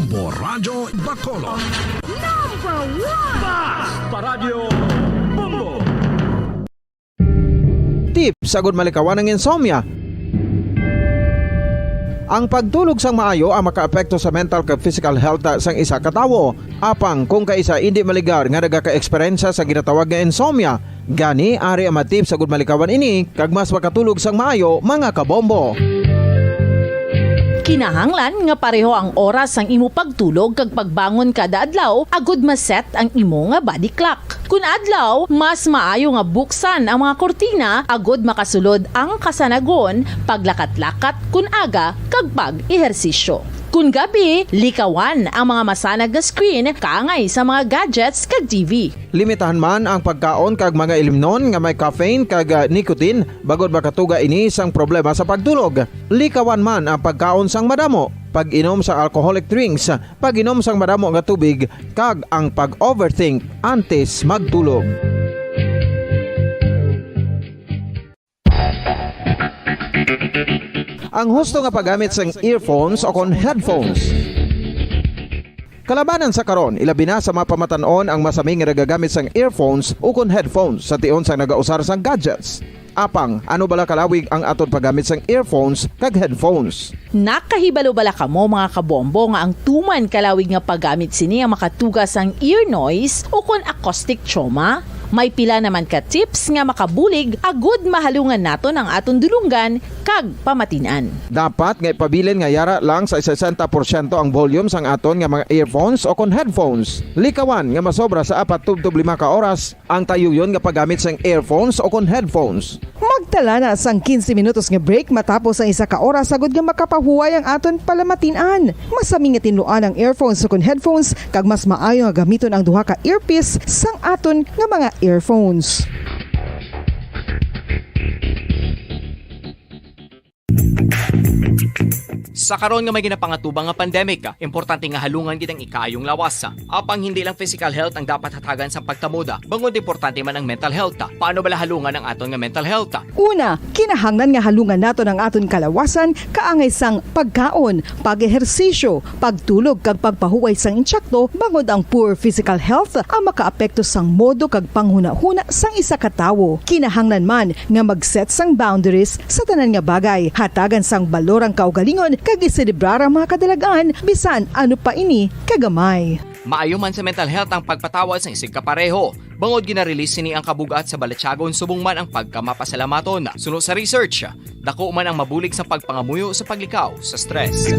Bombo Radyo Bacolod. #1 Paradyo Bombo. Tips sagud malikawan ng insomnia. Ang pagtulog sang maayo ang makaapekto sa mental kag physical health sang isa ka tawo. Apang kung kaisa hindi maligar nga nagaka-eksperyensya sa ginatawag nga insomnia, gani ari ang tips sagud malikawan ini kag mas makatulog sang maayo mga kabombo. Kinahanglan nga pareho ang oras ang imo pagtulog kag pagbangon kada adlaw agud maset ang imo nga body clock. Kun adlaw, mas maayo nga buksan ang mga kortina agud makasulod ang kasanagon, paglakat-lakat kun aga kag pag-ehersisyo. Kun gabi, likawan ang mga masanag nga screen kaangay sa mga gadgets kag TV. Limitahan man ang pagkaon kag mga ilimnon nga may caffeine kag nicotine bagod makatuga ini sang problema sa pagtulog. Likawan man ang pagkaon sang madamo, pag-inom sa alcoholic drinks, pag-inom sang madamo nga tubig kag ang pag-overthink antes magtulog. Ang husto nga paggamit sang earphones o kon headphones. Kalabanan sa karon, ilabi na sa mapamatanon ang masami nga nagagamit sang earphones o kon headphones sa tion sang nagausar sang gadgets. Apang, ano bala kalawig ang aton paggamit sang earphones kag headphones? Nakahibalo bala kamo mga kabombo nga ang tuman kalawig nga paggamit sini ang makatugas ang ear noise o kon acoustic trauma? May pila naman ka tips nga makabulig agud mahalungan naton ang aton dulunggan kag pamatinan. Dapat nga ipabilin nga yara lang sa 60% ang volume sang aton nga mga earphones o kon headphones. Likawan nga masobra sa 4 tubtob 5 ka oras ang tayuyon nga paggamit sang earphones o kon headphones. Magtala na sang 15 minutos nga break matapos ang 1 ka oras sagud nga makapahuway ang aton palamatinan. Masami nga tinluan ang earphones o kon headphones kag mas maayo nga gamiton ang duha ka earpiece sang aton nga mga earphones. Sa karon nga may ginapangatubang nga pandemic, importante nga halungan gid ang ikayong lawas. Apang hindi lang physical health ang dapat hatagan sa pagtamuda, bangod importante man ang mental health. Paano bala halungan ang aton nga mental health? Una, kinahanglan nga halungan naton ang aton kalawasan kaangay sang pagkaon, pag-ehersisyo, pagtulog kag pagpahuway sang insyakto bangod ang poor physical health ang makaapekto sang modo kag panghuna-huna sang isa ka tawo. Kinahanglan man nga mag-set sang boundaries sa tanan nga bagay, hatagan sang balorang kaugalingon kag iselebrar ang mga kadalagaan bisan ano pa ini kagamay. Maayo man sa mental health ang pagpatawad sa isig kapareho. Bangod gina-release sini ang kabugat sa Balatyagon subong man ang pagkamapasalamaton. Sunod sa research, dako man ang mabulig sa pagpangamuyo sa paglikaw sa stress.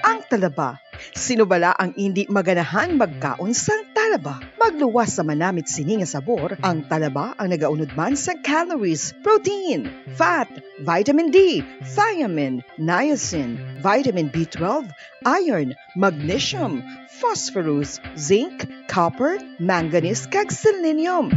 Ang talaba. Sino bala ang hindi maganahan magkaon sang talaba? Magluwas sa manamit sini nga sabor, ang talaba ang nagaunod man sa calories, protein, fat, vitamin D, thiamine, niacin, vitamin B12, iron, magnesium, phosphorus, zinc, copper, manganese kag selenium.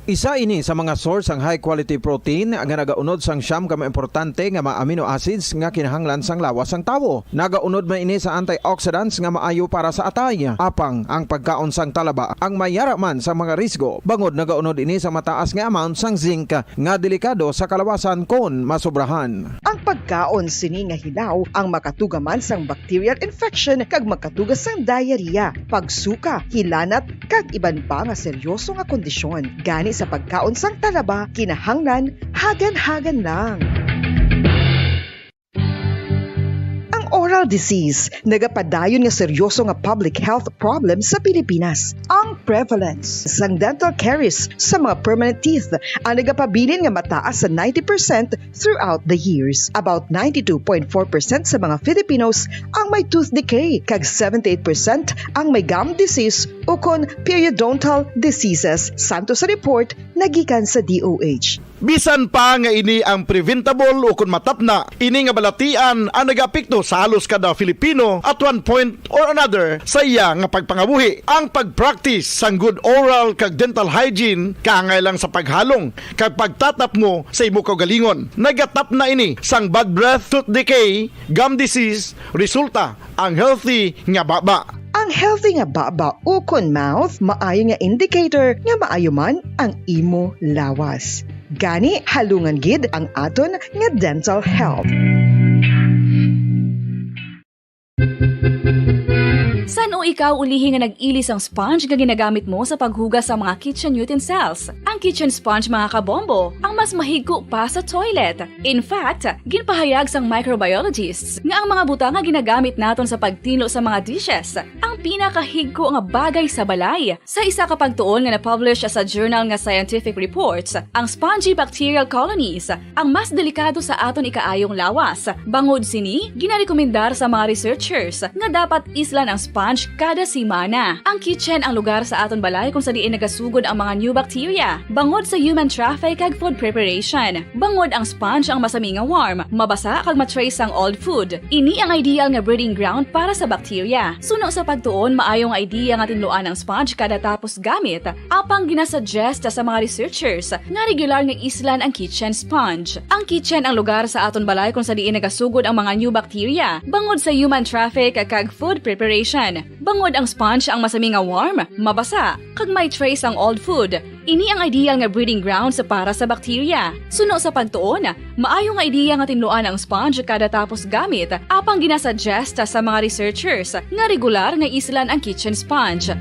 Isa ini sa mga source ang high quality protein nga nagaunod sang siyam ka importante nga mga amino acids nga kinahanglan sang lawas sang tawo. Nagaunod man ini sa antioxidants nga maayo para sa atay. Apang ang pagkaon sang talaba ang mayara man sa mga risgo. Bangod nagaunod ini sa mataas nga amount sang zinc nga delikado sa kalawasan kon masobrahan. Ang pagkaon sini nga hilaw ang makatugaman sang bacterial infection kag makatugas sang diarrhea, pagsuka, hilanat kag iban pa nga seryoso nga kondisyon. Gani sa pagkaon sang talaba, kinahanglan hagan-hagan lang. Oral disease, nagapadayon nga seryoso nga public health problem sa Pilipinas. Ang prevalence sang dental caries sa mga permanent teeth ang nagapabilin nga mataas sa 90% throughout the years. About 92.4% sa mga Filipinos ang may tooth decay, kag 78% ang may gum disease o kon periodontal diseases, santo sa report nagikan sa DOH. Bisan pa nga ini ang preventable o kung matapna, ini nga balatian ang nagapikto sa halos kada Filipino at one point or another sa iya nga pagpangabuhi. Ang pag-practice sang good oral kag dental hygiene kaangay lang sa paghalong kag pagtatap mo sa imo kaugalingon. Nagatap na ini sang bad breath, tooth decay, gum disease, resulta ang healthy nga baba. Ang healthy nga baba o kon mouth, maayo nga indicator nga maayo man ang imo lawas. Gani halungan gid ang aton nga dental health. San o ikaw ulihi nga nag-ilis ang sponge nga ginagamit mo sa paghugas sa mga kitchen utensils? Ang kitchen sponge mga kabombo, ang mas mahigko pa sa toilet. In fact, ginpahayag sang microbiologists nga ang mga butang nga ginagamit naton sa pagtino sa mga dishes ang pinakahigko nga bagay sa balay. Sa isa ka pagtuon nga na-publish sa journal nga Scientific Reports, ang spongy bacterial colonies ang mas delikado sa aton ikaayong lawas. Bangod sini, ginarekomendar sa mga researchers nga dapat islan ang sponge kada simana. Ang kitchen ang lugar sa aton balay kung sa diin nagasugod ang mga new bacteria. Bangod sa human traffic kag food preparation. Bangod ang sponge ang masami nga warm, mabasa kag matrace ang old food. Ini ang ideal nga breeding ground para sa bacteria. Suno sa pagtuon, maayong idea nga tinluan ang sponge kada tapos gamit. Apang ginasuggest sa mga researchers nga regular nga islan ang kitchen sponge. Ang kitchen ang lugar sa aton balay kung sa diin nagasugod ang mga new bacteria. Bangod sa human traffic kag food preparation. Bangod ang sponge ang masami nga warm, mabasa, kag may trace ang old food. Ini ang ideal nga breeding grounds para sa bacteria. Suno sa pagtuon, maayo nga idea nga tinluan ang sponge kada tapos gamit, apang ginasuggest sa mga researchers nga regular nga islan ang kitchen sponge.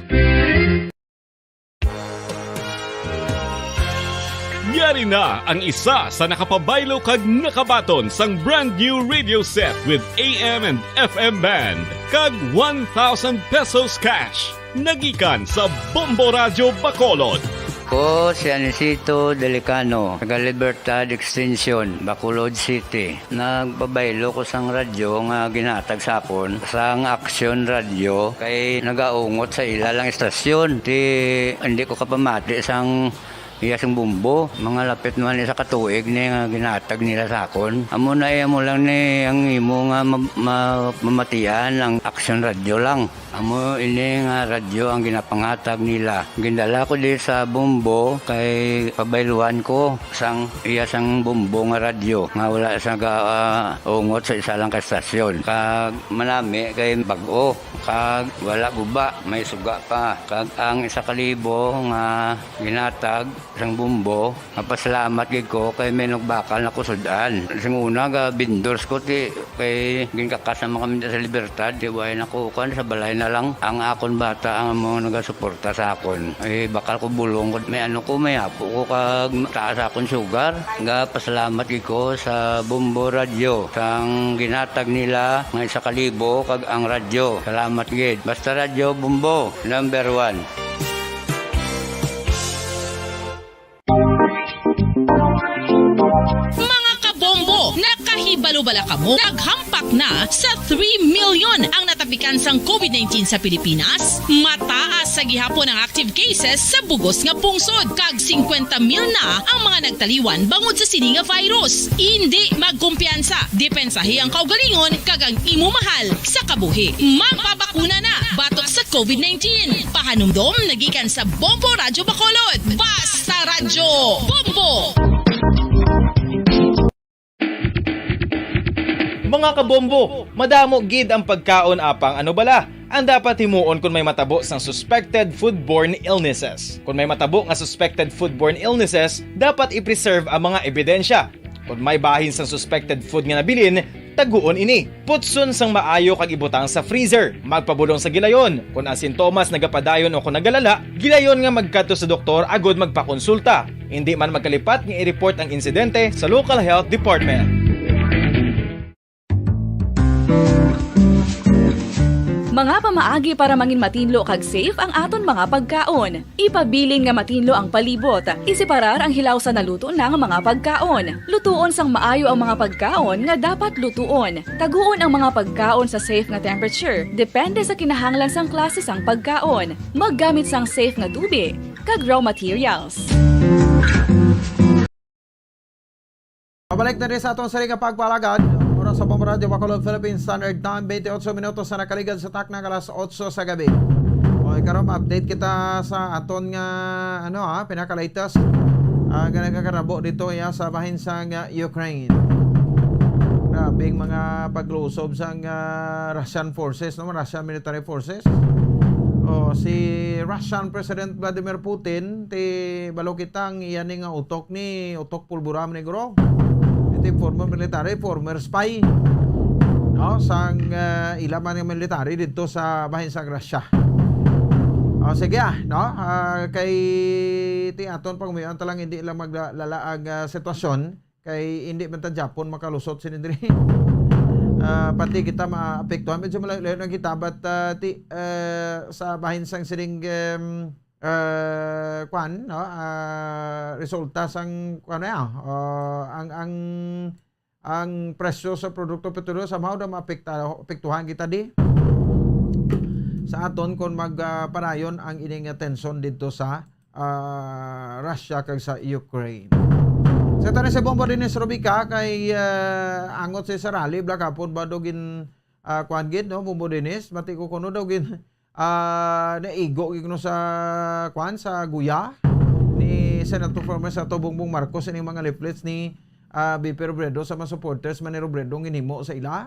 Yari na ang isa sa nakapabaylo kag nakabaton sang brand new radio set with AM and FM band kag 1,000 pesos cash. Nagikan sa Bombo Radio Bacolod. Ko si Anisito Delicano, taga Libertad Extension, Bacolod City. Nagbabaylo ko sang radyo nga ginatag sapon sang Action Radio kay nagaungot sa ilalang estasyon. Hindi ko kapamati sang iyasang bumbo, mga lapit naman sa katuig ni nga ginatag nila sa akon. Amo na mo lang ni ang imo nga mamatian ang Action Radio lang. Amo ini nga radyo ang ginapangatag nila. Gindala ko di sa bumbo kay pabayluan ko sang iyasang bumbo nga radyo nga wala sa ungot sa isa lang ka estasyon. Kag manami kay bag-o, kag wala guba, may suga pa. Kag ang 1,000 nga ginatag sang bumbo, mapasalamat gid ko kay may nagbakal na kusudan. Sing una ga vendors ko ti kay ginkakasama kami sa Libertad, di way nako kan sa balay na lang ang akon bata ang mo nagasuporta sa akon. Ay bakal ko bulong ko may ano ko may apo ko kag taas akon sugar. Ga pasalamat gid ko sa Bombo Radio sang ginatag nila nga 1,000 kag ang radyo. Salamat gid. Basta Radio Bombo number 1. Nakahibalo-bala ka mo, naghampak na sa 3 million ang natapikan sang COVID-19 sa Pilipinas. Mataas sa gihapon ang active cases sa bugos nga pungsod. Kag 50 mil na ang mga nagtaliwan bangod sa sini nga virus. Hindi magkumpiyansa, depensahi ang kaugalingon kag ang imo mahal sa kabuhi. Magpabakuna na batok sa COVID-19. Pahanumdom nagikan sa Bombo Radio Bacolod. Basta Radyo Bombo! Mga kabombo, madamo gid ang pagkaon apang ano bala. Ang dapat himuon kung may matabo sang suspected foodborne illnesses. Kung may matabo nga suspected foodborne illnesses, dapat i-preserve ang mga ebidensya. Kung may bahin sang suspected food nga nabilin, taguon ini. Putson sang maayo kag ibutang sa freezer. Magpabulong sa gilayon. Kung ang sintomas nagapadayon o kung nagalala, gilayon nga magkadto sa doktor agod magpakonsulta. Hindi man magkalipat nga i-report ang insidente sa local health department. Mga pamaagi para mangin matinlo kag safe ang aton mga pagkaon. Ipabilin nga matinlo ang palibot. Isiparar ang hilaw sa naluto na nga mga pagkaon. Lutuon sang maayo ang mga pagkaon nga dapat lutuon. Taguon ang mga pagkaon sa safe nga temperature. Depende sa kinahanglan sang klase sang pagkaon. Maggamit sang safe nga tubig kag raw materials. Pabalik na rin sa atong sarili nga pagpalagad. Oras sa Bombo Radio Bacolod, Philippines Standard Time, 28 minutos sa nakaligad sa taknang alas 8 sa gabi. Okay, karon update kita sa aton nga pinaka-latest nagkakarabo dito sa bahin sa Ukraine. Grabing mga paglusob sa Russian forces, Russian military forces. Si Russian President Vladimir Putin ti balokitang iyan nga utok pulburam negro. Iti former military, former spy. No, sang ilaman ng military dito sa bahin sa Russia. Sige no, kay ti aton pag mayon talang hindi lang maglalaag sitwasyon kay hindi man ta Japon makalusot sinindri. Pati kita maapektuhan medyo malayo na kita but sa bahin sang sining resulta sang ang presyo sa produkto petrolyo somehow na maapektuhan kita di sa aton kung magparayon ang ining tension dito sa Russia kag sa Ukraine. Sa tanin sa bomba din sa Rubica kay angot sa Sarali blakapon ba dogin kuan no bombo dinis mati ko kuno dogin naigo gino sa sa Guya ni Senator former sa Bongbong Marcos ni mga leaflets ni BP Robredo sa mga supporters man ni Robredo ginhimo sa ila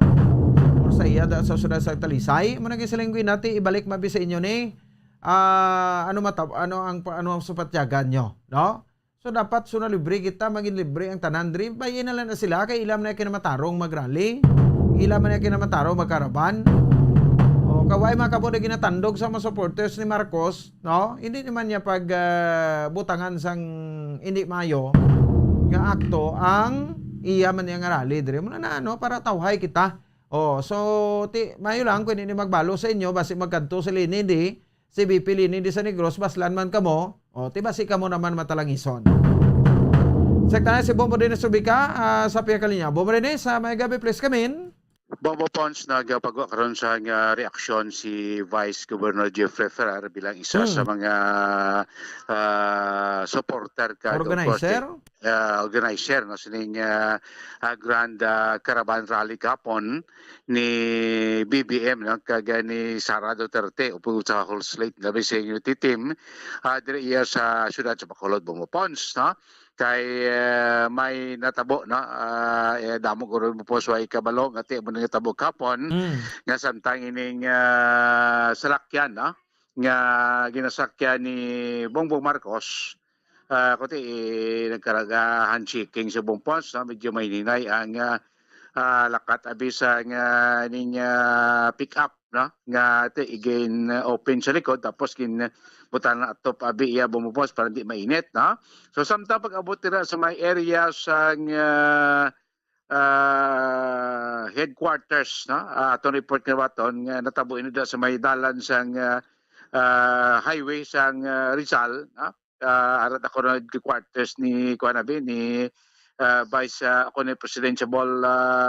or sa iya sa sudad sa Talisay mo naging silingguin natin ibalik mabi sa inyo ni ano ang supatyagan nyo no. So dapat suna libre kita maging libre ang tanan dream bayin na lang na sila kay ilam na kinamatarong magrally ilam na kinamatarong magkaraban o kaway makabod na ginatandog sa mga supporters ni Marcos no hindi naman niya pag butangan sang hindi mayo nga akto ang iya man niya nga rally dire mo na no para tawhay kita so mayo lang kung hindi magbalo sa inyo basi magkanto sa lini di si BP Lini di sa Negros baslan man kamo basi kamo naman matalangison. Sektahan si Bombo Dennis Rubica sa piyakalinya. Bombo Dennis, may gabi please come in. Bombo Pons nagpagawa karon sa reaksyon si Vice Governor Jeffrey Ferrer bilang isa sa mga supporter organizer no sining Grand Caravan Rally kapon ni BBM no kaga ni Sara Duterte upo sa whole slate gabi sa unity team dire iya sa syudad sa Bacolod Bombo Pons no kay may natabo no damo ko ron mo po sa ikabalo nga ti mo natabo kapon nga samtang ining salakyan no nga ginasakyan ni Bongbong Marcos kuti nagkaraga handshaking sa Bompons no medyo may ninay ang lakat abisa nga ninya pick up no nga te again open sa likod tapos butan na atop abi iya bumupos para di mainit no so samtang pag abot tira sa may area sa headquarters no aton report nga baton nga natabo ina sa may dalan sang highway sang Rizal no arat ako na headquarters ni kuanabi ni Vice ako ni Presidential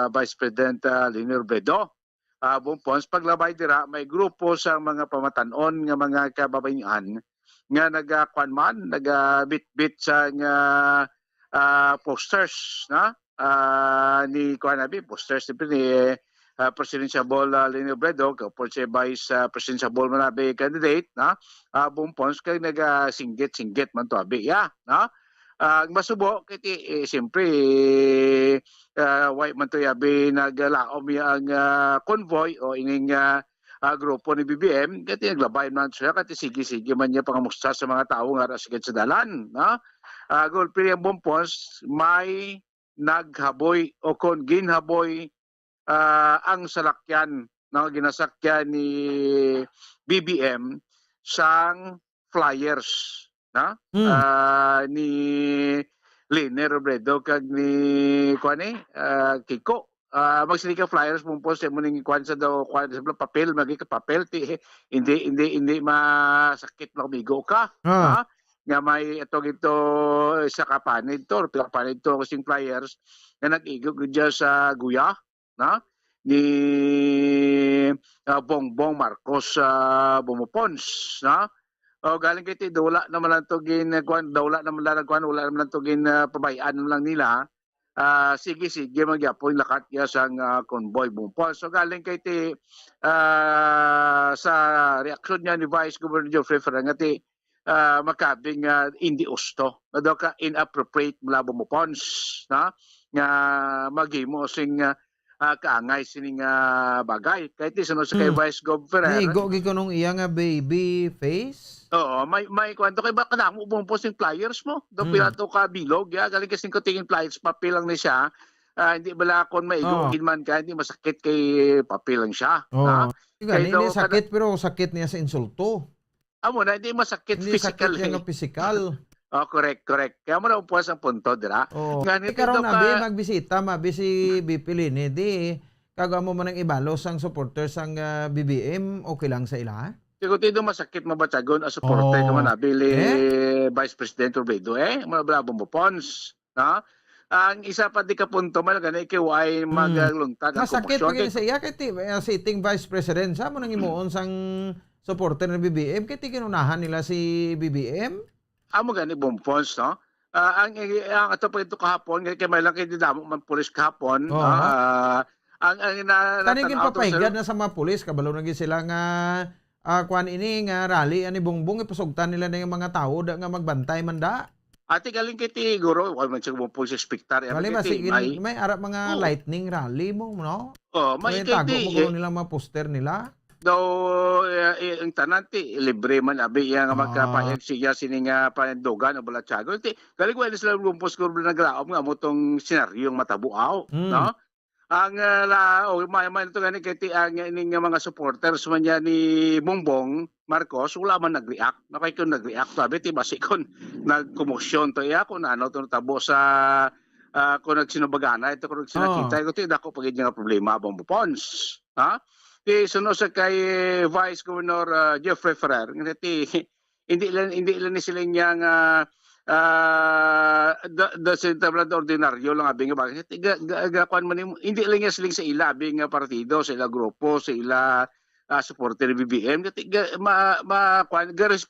Vice President Leni Robredo Bumpons paglabay dira may grupo sa mga pamatanon nga mga kababayan nga nagbit-bit sa nga posters na ni kuanabi posters ni Presidential Leni Robredo kapag si Vice Presidential Manabe candidate na Bumpons kay nagasinggit man to abi na masubo kiti siyempre way man to yabi naglaom ang convoy o ining grupo ni BBM kati naglabay man siya kati sige man niya pangamusta sa mga tao nga rasigid sa dalan no gulpi ang Bumpons may naghaboy o kon ginhaboy ang salakyan na ginasakyan ni BBM sang flyers na ni Leni Robredo kag ni Kiko magsinika flyers Bumpos mo ning kwan sa daw sa papel papel hindi masakit na kumigo ka nga may ito sa kapanid to kasing flyers nga nag-igo gudya sa Guya na ni Bongbong Marcos Bumupons na galing kiti wala naman lang to wala naman lang to pabayaan lang nila sige magyapoy lakat ya sang convoy Bumpons so galing kiti sa reaksyon niya ni Vice Governor Jeffrey Ferrer ngati makabing hindi usto na ka inappropriate mula Bumpons na nga maghimo sing kaangay sining bagay. Kahit di sunod sa kay Vice Gov Ferrer. Go ko nung iya nga baby face. Oo, may kwento kay baka na mo bumpos yung flyers mo. Do pila to ka bilog, ya galing kasi ko tingin flyers papel lang ni siya. Hindi bala kon maigugin man ka, hindi masakit kay papel lang siya. Hindi sakit pero sakit niya sa insulto. Amo na hindi masakit Hindi physical. sakit niya physical. Oh, correct. Kaya mo na upuas ang punto, dira. Ganito karon na magbisita, si BP Lini, di kagawa mo man ng ibalos ang supporters ang BBM, okay lang sa ila? Kung tito masakit mabatsagon as supporter naman nabili Vice President Robredo, mga mo pons. No? Ang isa pa di ka punto man ganay kay ay maglungtag ang masakit komosyon. Masakit sa iya kay sitting Vice President sa mo nang imuon sang supporter ng BBM kay kinunahan nila si BBM. Amo gani bumpons, no? Ang ato pa ito kahapon, kay may lang kay dinamo man pulis kahapon. Ang tanigin papahigad na sa mga pulis, kabalo na sila nga kuan ini nga rally ani bongbong ipasugtan nila na yung mga tao da nga magbantay man da. Ati galing kay ti guro, wala man siya bumpong sa spektar. May arap mga lightning rally mo, no? May tago mo nila mga poster nila. Daw ang tanan ti libre man abi yang magkapayag siya sining pandugan o balatsago ti galing ko sila lumpos ko nagraom nga mo tong senaryo matabuaw no ang may ito gani kay ti ang ining mga supporters man niya ni Bongbong Marcos wala man nag-react nakay ko nag-react sabi ti basikon nagkomosyon to ya kun ano to tabo sa kung nagsinubagana ito kung nagsinakita ko ti dako pagid nga problema bang bupons ha. Sunod sa kay Vice Governor Jeffrey Ferrer, hindi lang ni sila niya nga tabla ordinaryo lang abing bakit gakuan man hindi lang niya siling sa ila abing partido, sa ila grupo, sa ila supporter ni BBM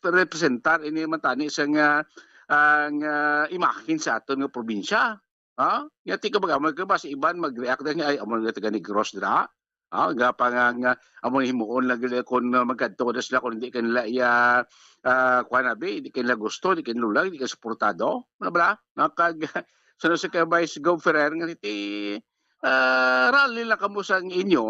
representar ini man tani sa nga ang imahin sa aton nga probinsya. Ha? Yati ka bagamay ka ba sa iban mag-react na ay amon nga taga Negros dira. Gapa nga amon himuon lang kon magkadto na sila kung hindi kanila kuanabi, hindi kanila gusto, hindi kanila lulag, hindi kanila suportado. Ano ba? Sunod sa kay Vice Gov Ferrer nga iti rally lang kamo sa inyo,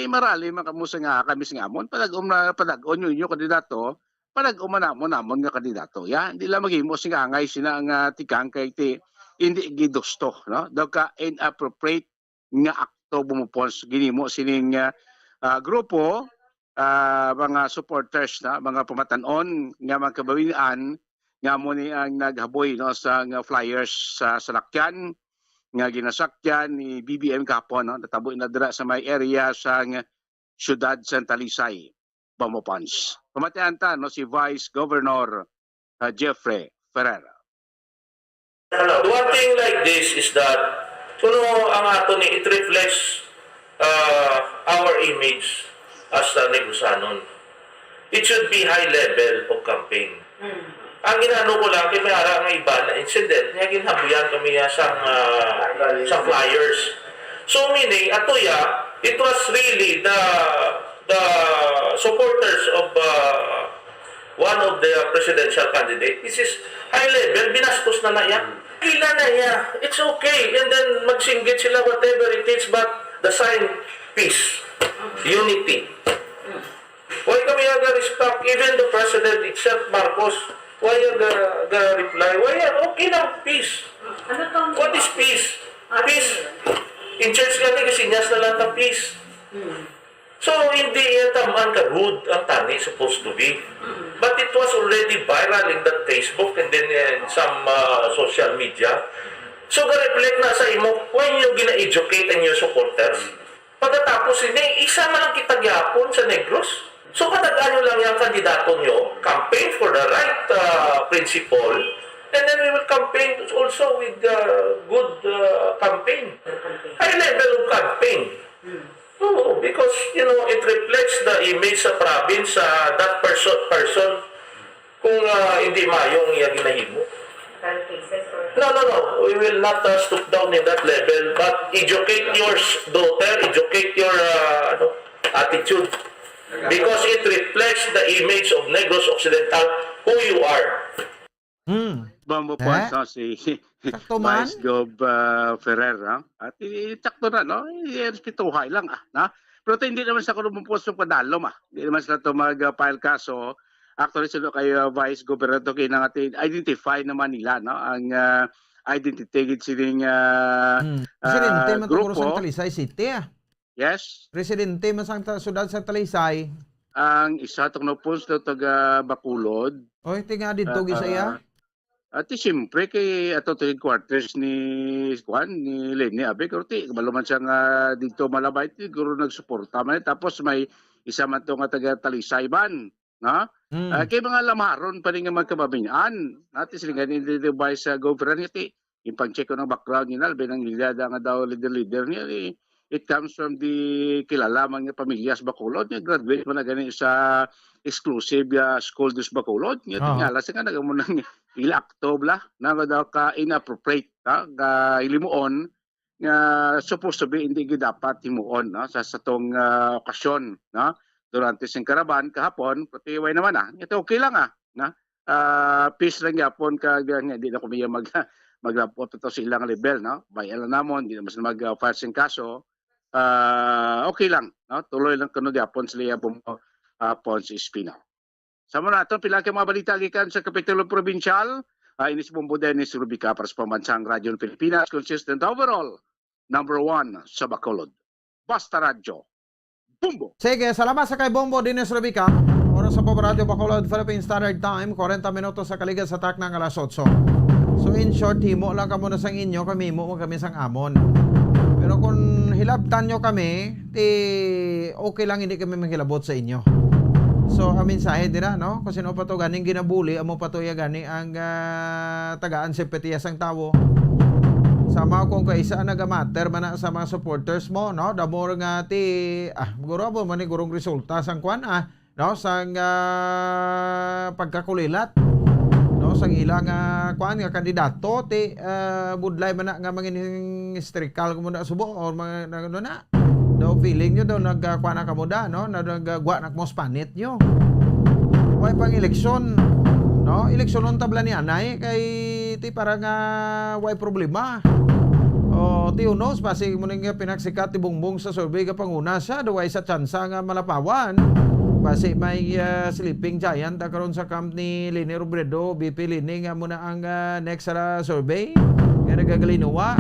marali man kamo sa nga kami sa amon padag-on yung kandidato, padag-on namon nga kandidato. Ya, hindi lang maghimo sing angay sina nga tikang kay ti hindi gidusto, no? Daw ka inappropriate nga akto bumupons ginimo sining grupo mga supporters na mga pamatanon nga magkabawian nga mo ni ang naghaboy no sa flyers sa salakyan nga ginasakyan ni BBM kapon no natabo na dira sa may area sa siyudad Santa Lisay bumupons. Pamatian ta no si Vice Governor Jeffrey Ferrer. One thing like this is that kuno ang ato ni it reflects our image as a Negrosanon. It should be high level of campaign. Ang ginano ko lang kay may ara nga iba na incident nga ginhabuyan kami sa flyers. So meaning atoya it was really the supporters of one of the presidential candidate. This is high level binastos na niya. Ila na niya. It's okay. And then magsinggit sila whatever it is but the sign peace, unity. Why kami respect even the president itself, Marcos? Why reply? Why okay lang, peace. What is peace? Peace. In church kami kasi nyas na lang ng peace. So hindi taman ka rude ang tani supposed to be. But it was already viral in that Facebook and then in some social media. So ga-reflect na sa imo when you gina-educate and your supporters. Pagkatapos ini isa man lang kita gyapon sa Negros. So kadagano lang yung kandidato nyo, campaign for the right principle, and then we will campaign also with good campaign. High level of campaign. Oh, because it reflects the image sa province that person kung hindi mayong iya ginahimo. No. We will not stoop down in that level, but educate your daughter, educate your attitude. Because it reflects the image of Negros Occidental, who you are. Bombo po si Sakto man. Vice Gov Ferrer. At sakto na, no? Respetuhay lang, na? Pero hindi naman sa kulubong postong padalom, Hindi naman sila ito mag-file kaso. Actually, sila kay Vice Governor ito identify naman nila, no? Ang identity siling Presidente man grupo. tungkol sa Talisay City, Yes. Presidente man sa sudad sa Talisay. Ang isa itong napons na taga Bacolod. Oy, tinga dito gisaya. At siyempre kay ato to quarters ni Lenny Abe kurti maluman siya nga dito malabay siguro nagsuporta man tapos may isa man to nga taga Talisay ban, na? Kay mga lamaron pa rin nga magkababinaan. Natin sila ganun dito by sa governor iti. Yung pang-check ko ng background niya, albay ng lilyada nga daw leader niya. It comes from the kilalaman nga pamilyas Bacolod. Niya graduate mo na ganun sa exclusive school dos Bacolod. Niya tingala siya nga nagamunang ilakto bla na daw ka inappropriate ka ilimuon nga supposed to be hindi dapat himuon sa tong okasyon durante sing karaban kahapon pati way naman ito okay lang na peace lang yapon hindi na kumiya maglapot ito sa ilang level by alam namon hindi naman sila mag-file sing kaso okay lang tuloy lang kuno yapon sila Ponce Espino. Sama natin, pila kayo mga balita gikan sa Kapitulo Provincial. Inis Bombo Dennis Rubica para sa Pambansang Radyo ng Pilipinas. Consistent overall, number 1 sa Bacolod. Basta Radyo. Bombo! Sige, salamat sa kay Bombo Dennis Rubica. Oras sa Radyo Bacolod, Philippine Standard Time. 40 minutos sa kaligas sa tak ng alas 8. So in short, himo lang kamo na sang inyo, kami mo kami sang amon. Pero kung hilabtan nyo kami, okay lang hindi kami manghilabot sa inyo. So, ang mensahe dira, no? Kung sino pa to ganing ginabuli, amo pa to gani ang tagaan simpatiya sang tawo. Sama kung kaisa nagamater man sa mga supporters mo, no? The more nga siguro mo man gurong resulta sang kwan no? Sang pagkakulilat. No, sang ilang kwan nga kandidato budlay man nga mangin historical kumo na subo or mga ano na. No, feeling nyo daw nagkuha na kamuda, no? Nagagwa na mo spanit nyo. May pang eleksyon, no? Eleksyon ng tabla ni anay kay parang way problema. O ti unos pasig mo ning pinaksikat ti Bongbong sa survey ka panguna siya, way sa tsansa nga malapawan. Basi may sleeping giant karon sa camp ni Lini Robredo, BP Lini nga muna ang next survey nga nagagalinuwa.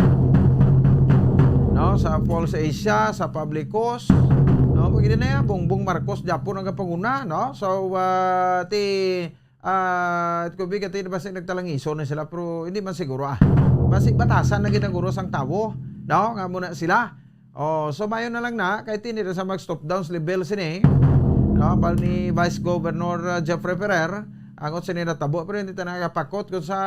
No, sa Pulse Asia, sa Publicos, no, pagkita na yan, Bongbong Marcos, Japon ang panguna, no? So, kubigat din basta nagtalangiso na sila, pero hindi man siguro, basta batasan na ginaguro sang tawo, no? Nga muna sila. So, mayon na lang na, kahit hindi na sa mag-stop down level sini, no? Pal ni Vice Governor Jeffrey Ferrer, angot sini natabo, pero hindi tayo nakapakot kung sa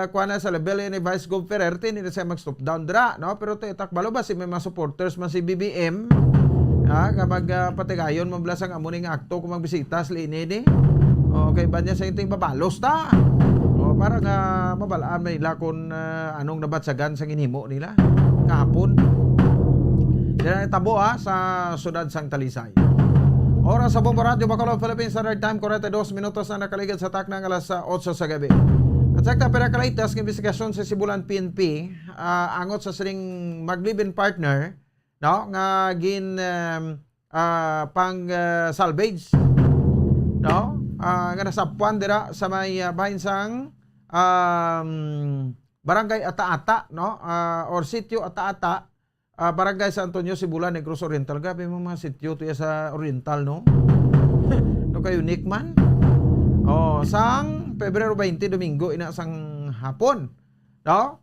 kuha na sa level ni Vice Gov Ferrer, hindi na siya mag-stop down dra, no? Pero takbalo ba si may mga supporters man si BBM kapag patigayon mablasang amuning akto kung magbisita sa linidi kay ba niya sa inting babalos ta para nga mabalaan may nila kung anong nabatsagan sa ginhimo nila kahapon dyan tabo sa sudad sang Talisay. Oras sa Bombo Radio Bacolod, Philippines Standard Time, 42 minutos na nakaligid sa tak ng alas 8 sa gabi. At sa pinakalaitas ng investigasyon sa Sibulan PNP, angot sa sining mag-live-in partner, no, nga gin pang salvage, no, nga nasapuan dira sa may bahin sang barangay Ata-Ata, no, or sitio Ata-Ata, barangay San Antonio, Sibulan, Negros Oriental. Gabi mo mga sitio tuya sa Oriental, no? No kayo unique man. Sang Pebrero 20, Domingo, inasang hapon. No?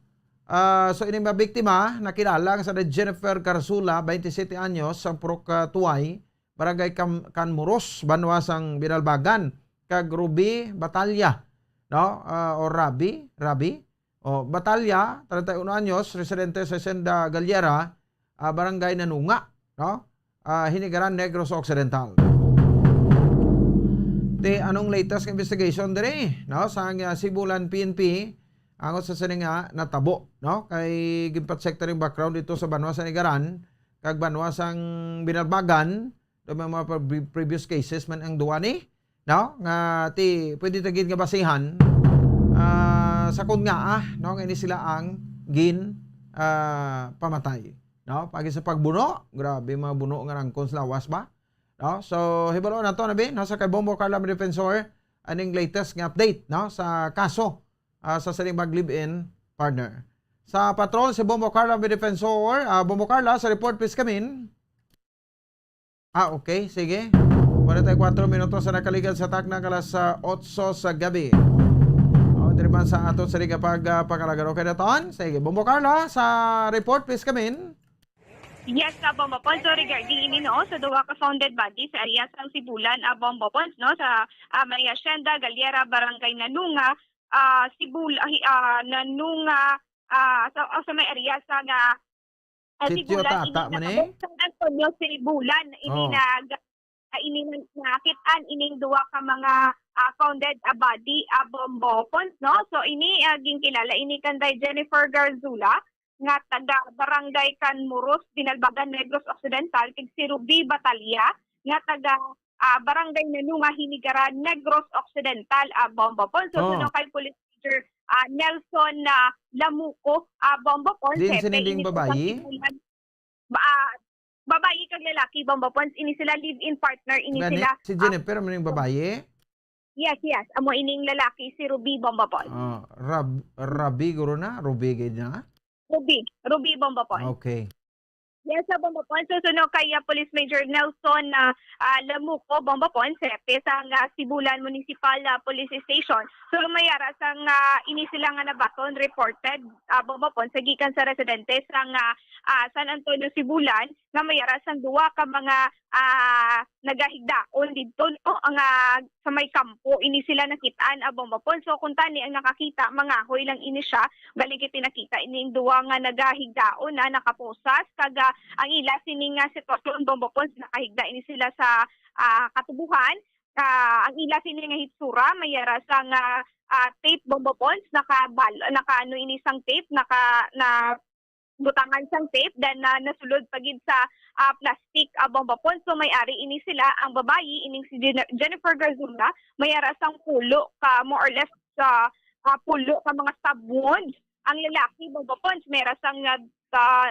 So, ining mabiktima, nakilala sa Jennifer Carzula, 27 anyos, sa Purok Tuay, Barangay Canmuros, Banwasang Binalbagan, kag Ruby Batalya, no? O Rabi, Batalya, 31 anyos, residente sa Senda Galiera, Barangay Nanunga, no? Hinigaran, Negros Occidental. Anong latest investigation dire, no? Sa Sibulan PNP, angot sa sininga natabo, no? Kay gimpat sectoring background dito sa Banwasang Hinigaran, kag Banwasang Binalbagan, do mga previous cases man ang duwa ni, no? Nga pwede tagid nga basihan sakon nga no nga ini sila ang pamatay, no, pagi sa pagbuno, grabe mga buno nga rangkon sa lawas ba, no. So hibalo na to nabi no sa kay Bombo Carla Defensor aning latest nga update no sa kaso sa saling mag-live-in partner. Sa patrol si Bombo Carla Defensor, Bombo Carla, sa report please kamin. Okay, sige. 44 minutos sa nakaligan sa takna kalas sa 8 sa gabi. Diriman sa ato sa liga pagkalagan. Okay na taon? Sige, Bombo Carla, sa report please kamin. Yes, Bombo Pons. So regarding ini no, sa duwa ka founded body sa area sa Sibulan, Bombo Pons no, sa Maria Hacienda, Galiera, Barangay Nanunga, Nanunga, sa may area sa Sitio Sibulan, Tata man San Antonio, Sibulan, ini nakitaan ining duwa ka mga founded body Bombo Pons no. So ini ging kilala ini kanday Jennifer Garzula nga taga Barangay Canmuros, Dinalbagan, Negros Occidental, kig si Ruby Batalya nga taga Barangay Nanunga, Hinigaran, Negros Occidental Bombo Pons. So suno kay Police Major Nelson Lamuco Bombo Pons. Din sininding babayi? Babayi kag lalaki Bombo Pons, ini sila live-in partner, ini sila si Jennifer maning babayi? Yes. Amo ining lalaki si Ruby Bombo Pons. Rabi guro na, Ruby gid na. Ruby Bombo Pons. Okay. Yes, sa Bombo Pons. So suno kay Police Major Nelson Lamuco Bombo Pons, sa Sibulan Municipal Police Station. So mayara sang ini sila nga nabaton reported Bombo Pons sa gikan sa residente sang San Antonio, Sibulan nga mayara sang duwa ka mga nagahigdaon dito ang sa may kampo ini sila nakitaan Bombo Pons. So kung tani ang nakakita mga hoy lang ini siya, galing kiti nakita ining duwa nga nagahigdaon na nakaposas kaga ang ila sining sitwasyon Bombo Pons, nakahigda ini sila sa katubuhan. Ang ila sining nga hitsura mayara sang tape Bombo Pons, naka ano ini sang tape na butangan sang tape then nasulod pagid sa plastic Bombo Pons. So may-ari ini sila ang babayi ining si Jennifer Garzula, mayara sang pulo ka more or less sa pulo ka mga stab wounds. Ang lalaki Bombo Pons mayara sang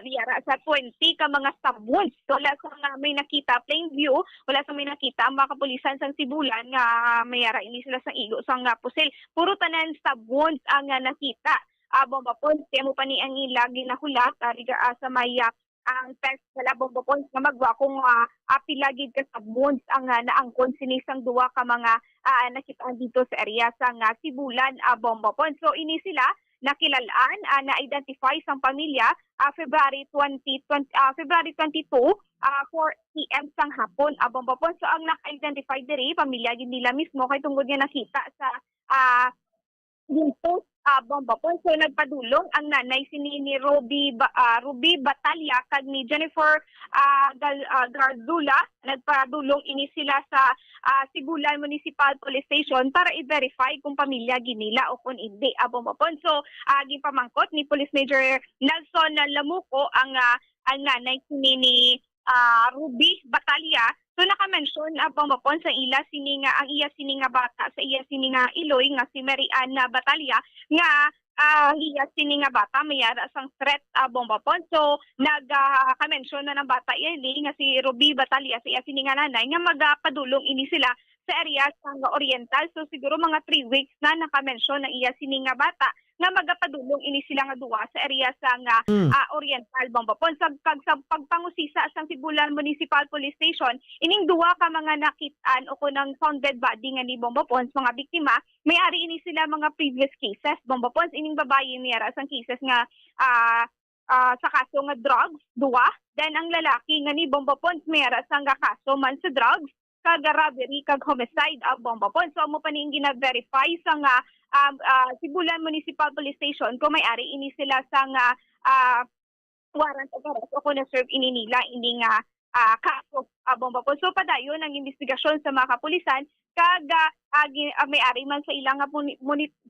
yara sa 20 ka mga stab wounds. So wala sang may nakita plain view, wala sang may nakita ang mga kapulisan sang Sibulan nga mayara ini sila sang igo sang pusil. Puro tanan stab wounds ang nakita Bombo Pons. Kaya mo pa ni ang ilagi na hulat sa maya ang test wala Bombo Pons nga magwa kung pilagid ka sa wounds ang naangkon sinisang duwa ka mga nakitaan dito sa area sa Sibulan Bombo Pons. So ini sila nakilalaan na-identify sang pamilya February 22 4 PM sang hapon Bombo Pons. So ang naka-identify diri pamilya gid nila mismo kay tungod nga nakita sa dito Bombo Pons. So nagpadulong ang nanay ni Ruby Batalya kag ni Jennifer Garzula, nagpadulong ini sila sa Sibulan Municipal Police Station para i-verify kung pamilya ginila o kung hindi Bombo Pons. So gipamangkot ni Police Major Nelson Lamuco ang nanay ni Ruby Batalya. So naka-mention Bombo Pons ang ila sininga ang iya sininga bata sa iya sininga Iloy nga si Mary Ann Batalya nga iya sininga bata mayara sang threat Bombo Pons. So nag-mention na ng bata ili nga si Ruby Batalya sa iya sininga nanay nga magpadulong ini sila sa area sang Oriental. So siguro mga 3 weeks na naka-mention na iya sininga bata nga magapadulong ini sila nga duwa sa area sang Oriental Bombo Pons. Sa pagpangusisa sang Sibulan Municipal Police Station, ining duwa ka mga nakitaan o kunang founded body nga ni Bombo Pons, mga biktima, may-ari ini sila mga previous cases Bombo Pons. Ining babae mayara sang cases nga sa kaso nga drugs, duwa. Then ang lalaki nga ni Bombo Pons mayara sang kaso man sa drugs, kag robbery kag homicide Bombo Pons. So mo pa ning gina-verify sang Sibulan Municipal Police Station kung may-ari ini sila sang warrant of arrest o kung na-serve ini nila ini nga kaso Bombo Pons. So padayon ang investigasyon sa mga kapulisan kag may-ari man sa ilang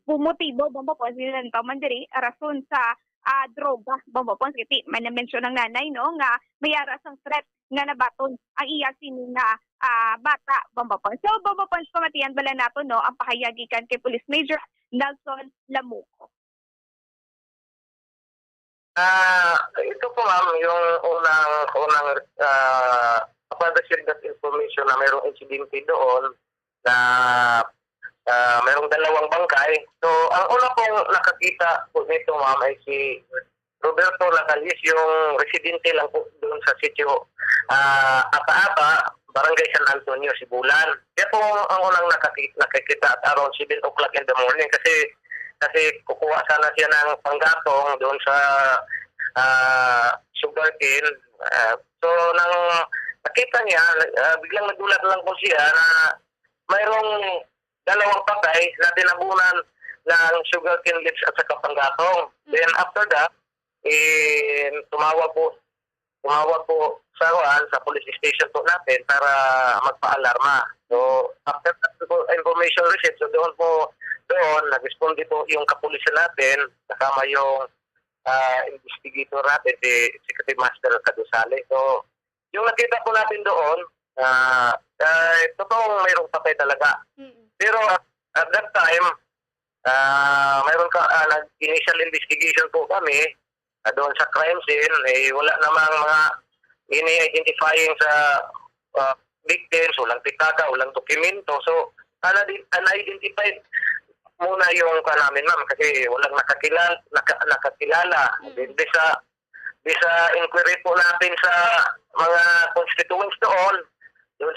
motibo Bombo Pons nilantaw man diri rason sa droga Bombo Pons. Kiti man na-mention ng nanay no nga mayara sang threat nga nabaton ang iya sining bata Bambapons. So Bambapons pamatian bala nato no ang pahayagikan kay Police Major Nelson Lamuco. Ito po ma'am, yung unang receive that information na mayroong insidente doon na mayroong dalawang bangkay. So, ang una pong nakakita po nito ma'am ay si Roberto Lacalis, yung residente lang po doon sa sitio Ata-Ata, Barangay San Antonio, Sibulan. Kaya po ang unang nakikita at around 7 o'clock in the morning kasi kukuha sana siya ng panggatong doon sa sugarcane. So, nang nakita niya, biglang nagulat lang po siya na mayroong dalawang patay na tinabunan ng sugarcane leaves at saka panggatong. Then after that, tumawag po sa police station po natin para magpa-alarma. So, after that information received, so doon, nag-responde po yung kapulisan natin, kasama yung investigator natin, si Secretary Master Cadusale. So, yung nakita po natin doon, totoong mayroong patay talaga. Pero at that time, initial investigation po kami doon sa crime scene, wala namang mga ini-identifying sa victims, walang pitaka, walang dokumento. So, unidentified muna yung namin ma'am kasi walang nakakilala. Bisa inquiry po natin sa mga constituents doon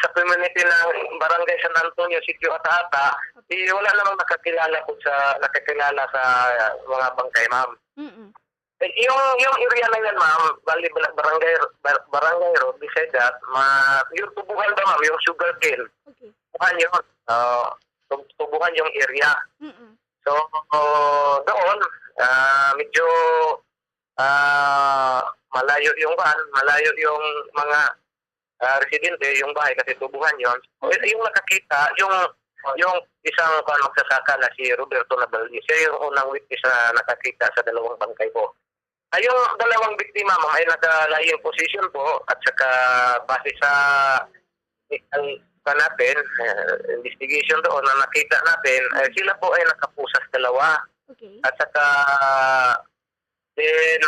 sa community ng Barangay San Antonio, Sitio Ata-Ata, wala namang nakakilala sa mga bangkay ma'am. Yung area na yan ma'am, Barangay Road, beside that, yung tubuhan ba ma'am, yung sugarcane. Tubuhan yun. Tubuhan yung area. So, doon, medyo malayo yung mga residente, yung bahay kasi tubuhan yon. Yung nakakita, yung isang magsasaka na si Roberto Nabaldi, siya yung unang witness na nakakita sa dalawang bangkay po. Yung dalawang biktima ma'am ay naka-lying position po at saka base sa natin, investigation doon na nakita natin, sila po ay nakapusas dalawa. Okay. At saka then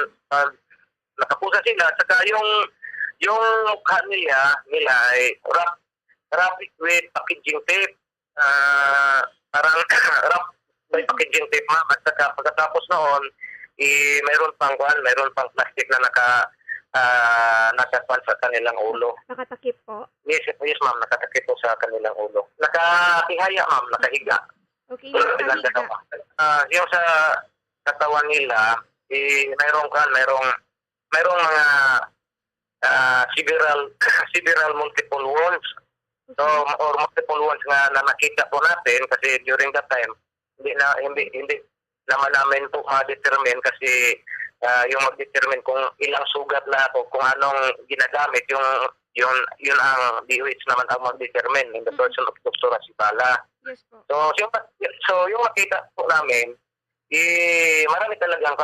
nakapusas sila at saka yung mukha nila ay wrap with packaging tape. Parang wrap by packaging tape ma'am. At saka pagkatapos noon, mayroon pang plastic na nakakuan sa kanilang ulo. Nakatakip po? Yes ma'am, nakatakip po sa kanilang ulo. Nakahihaya ma'am, nakahiga. Okay. Yung sa katawan nila, mayroong mga several multiple wounds. So, or multiple wounds na nakita po natin kasi during that time, hindi naman namin po ma-determine kasi yung mag-determine kung ilang sugat na o kung anong ginagamit, yun ang DOH naman ang mag-determine in the person of Dr. Asibala. Yes po. So yung makita po namin, marami talagang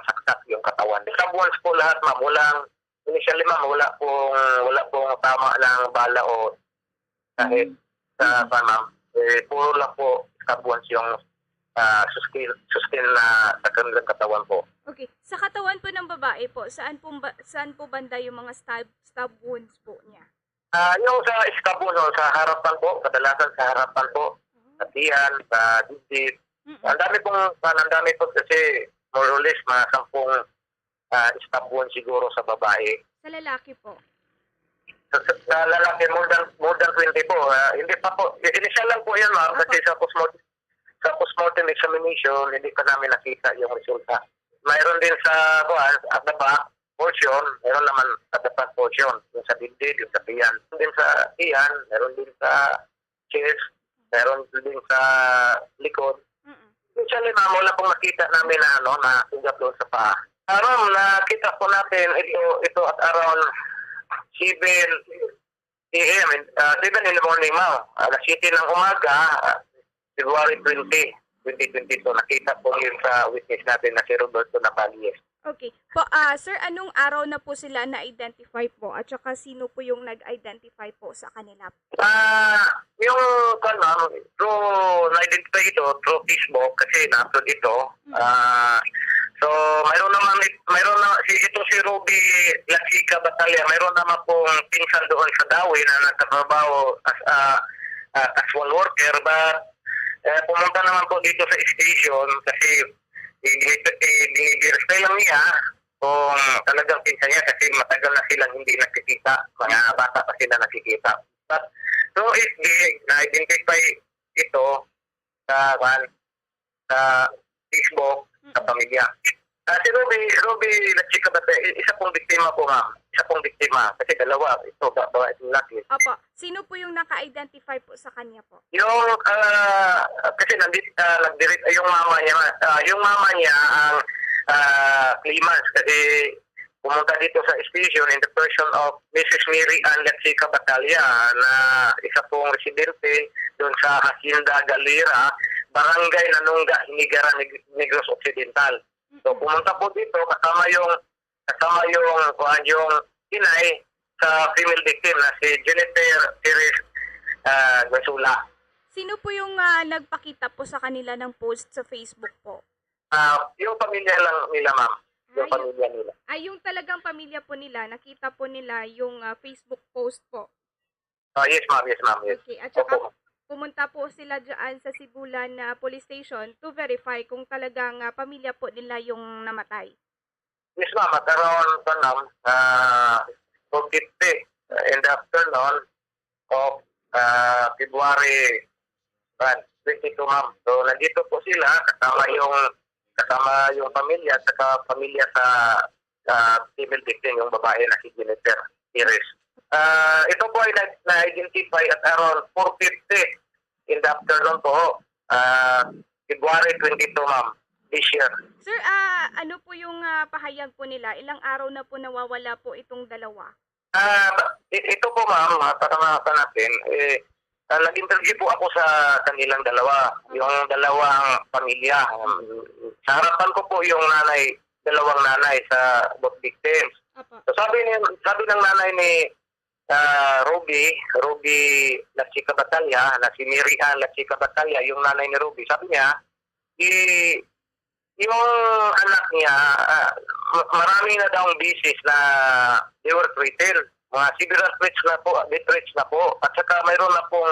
saksak yung katawan. Sa buwans po lahat ma'am, initially ma'am, wala pong tama ng bala o kahit sa ma'am. Puro lang po sa buwans yung sustain na sa kanilang katawan po. Okay. Sa katawan po ng babae po, saan po banda yung mga stab wounds po niya? Yung sa scab wounds, sa harapan po, kadalasan sa harapan po, sa tiyan, sa dibdib. Ang dami po kasi more or less mga 10 stab wounds siguro sa babae. Sa lalaki po? Sa lalaki, more than 20 po. Hindi pa po. Initial lang po yan ma'am, kasi sa postmortem examination, hindi pa namin nakita yung resulta. Mayroon din sa at the back portion, mayroon naman at the back portion, yung sa dibdib, yung sa tiyan. Mayroon din sa tiyan, mayroon din sa chest, mayroon din sa likod. Actually, ma'am, wala pong nakita namin na sugat doon sa paa. Ma'am, nakita po natin ito at around 7 a.m. 7 in the morning, ma'am. Alas 7 ng umaga, February 20, 2022, nakita po yun sa witness natin na si Roberto Nabaldi. Okay. Sir, anong araw na po sila na-identify po at saka sino po yung nag-identify po sa kanila? Yung na-identify ito through Facebook kasi na-upload ito. So mayroon na si Ruby Lachica Batalya, mayroon naman pong pinsan doon sa Dawi na nagtatrabaho as casual worker, but pumunta naman po dito sa station kasi i-verify lang niya kung talagang pinsan niya kasi matagal na silang hindi nakikita, mga bata pa sila nakikita. But so if na-identify ito sa Facebook, sa pamilya. Si Ruby Lachica Batalya, isa pong biktima po, ma'am. Isa pong biktima. Kasi dalawa, ito, babae at lalaki. Opo. Sino po yung naka-identify po sa kanya po? Yung, kasi nagdirit yung mama niya ang claimants kasi pumunta dito sa station in the person of Mrs. Mary Ann Lachica Batalya na isa pong residente doon sa Hacienda Galera, Barangay Nanungga, Hinigaran, Negros Occidental. So pumunta po dito kasama yung inay sa female victim na si Jennifer Perez Gasula. Sino po yung nagpakita po sa kanila ng post sa Facebook po? Yung pamilya lang nila, ma'am. Yung pamilya nila. Yung talagang pamilya po nila, nakita po nila yung Facebook post po? Yes, ma'am. Yes. Okay. At saka pumunta po sila dyan sa Sibulan Police Station to verify kung talagang pamilya po nila yung namatay. Yes, ma'am. At around 4:50 in the afternoon of February 22, ma'am. So, nandito po sila kasama yung pamilya at saka pamilya sa female victim, yung babae na si Jennifer Perez. Ito po ay na-identify at around 4:50 in the afternoon po, February 22, ma'am, this year. Sir, ano po yung pahayag po nila? Ilang araw na po nawawala po itong dalawa? Ito po, ma'am, tatanungin natin, nag-interview po ako sa kanilang dalawa, yung dalawang pamilya. Sa harapan ko po yung dalawang nanay sa both victims. So sabi ng nanay ni Ruby Lachica Batalya, na si Mary Ann Lachica Batalya, yung nanay ni Ruby, sabi niya, yung anak niya, marami na daw beses na they were treated. Mga several death threats na po. At saka mayroon na pong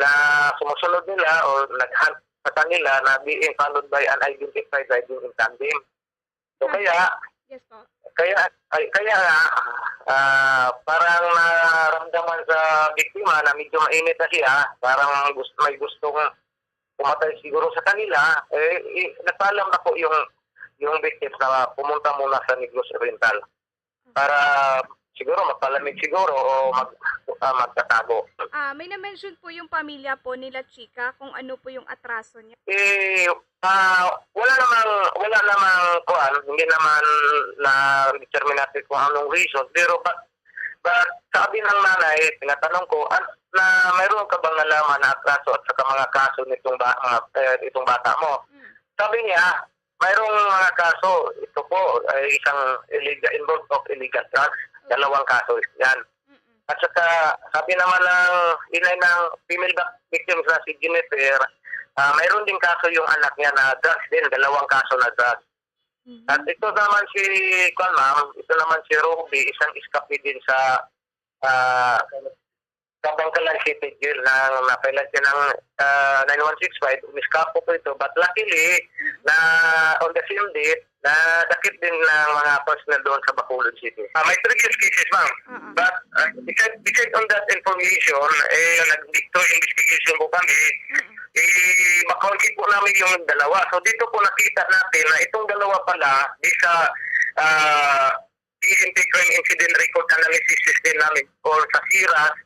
na sumusunod nila o nag-hunt sa kanila na being followed by unidentified riding in tandem. So kaya parang naramdaman sa biktima na medyo mainit na siya, parang may gustong pumatay siguro sa kanila, nagpaalam na po yung victims na pumunta muna sa Negros Oriental para siguro magpalamig siguro o magtatago. May na-mention po yung pamilya po nila Chika kung ano po yung atraso niya. Wala namang kuan, hindi naman na determinate kung anong reason, pero but sabi ng nanay, tinatanong ko na mayroon ka bang nalaman na atraso at saka mga kaso itong bata mo. Sabi niya, mayroong mga kaso, ito po ay isang involved of illegal drugs. Dalawang kaso yan. At saka sabi naman ng inay ng female victims na si Jennifer, mayroon din kaso yung anak niya na drugs din, dalawang kaso na drugs. At ito naman si Ruby, isang escape din sa Kabangkalan City Jail na napailan siya ng 9165, umiskapo po ito. But luckily, na on the same date, na dakit din ng mga personnel doon sa Bacolod City. May previous cases, ma'am. But because on that information, nag-dictor investigation po kami, makonti po namin yung dalawa. So dito po nakita natin na itong dalawa pala, di sa PNP Crime Incident Record Analysis System namin or sa SIRAS,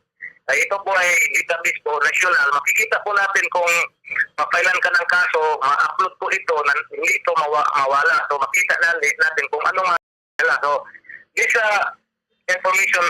ito po ay database po, national. Makikita po natin kung mapailan ka ng kaso, ma-upload po ito, hindi ito mawala. So makita natin kung ano So, this information